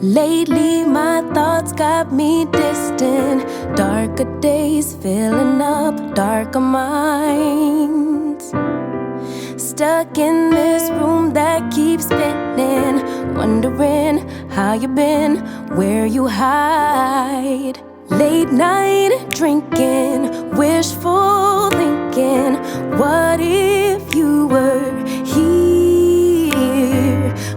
Lately my thoughts got me distant. Darker days filling up darker minds. Stuck in this room that keeps spinning, wondering how you been, where you hide. Late night drinking, wishful thinking, what if you were here?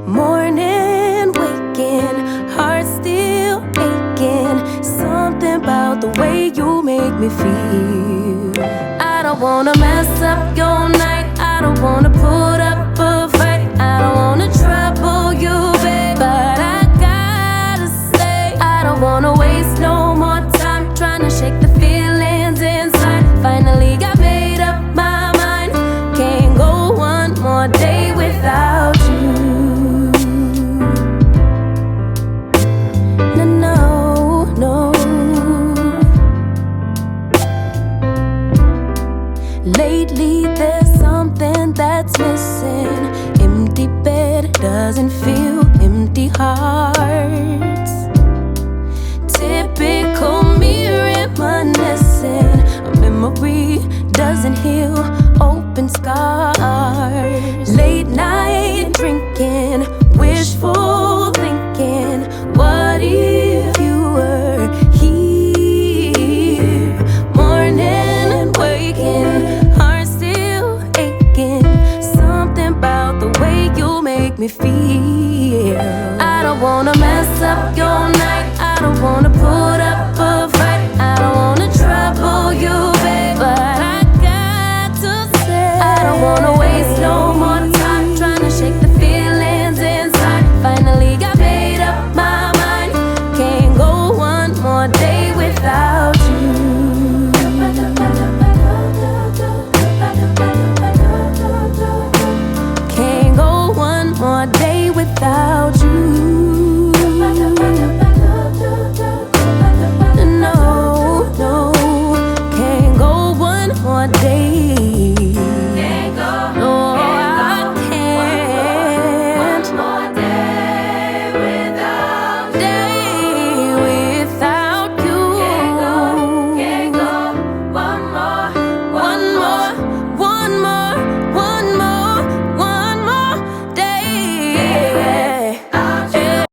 Morning waking, heart still aching. Something about the way you make me feel. I don't wanna mess up your night, I don't wanna put up a fight, I don't wanna trouble you, babe, but I gotta say, I don't wanna waste no more time trying to shake the feelings inside. Finally got made up my mind, can't go one more day without you. No, no, no. Lately there's something that's missing. Empty bed doesn't feel empty hearts. Typical me reminiscing. A memory doesn't heal open scars. Late night drinking, wishful thinking, what if you were here? Morning and waking, heart still aching. Something about the way you make me feel. I don't wanna mess up your night, I don't wanna put up a fight, I don't wanna trouble you, babe, but I got to say, I don't wanna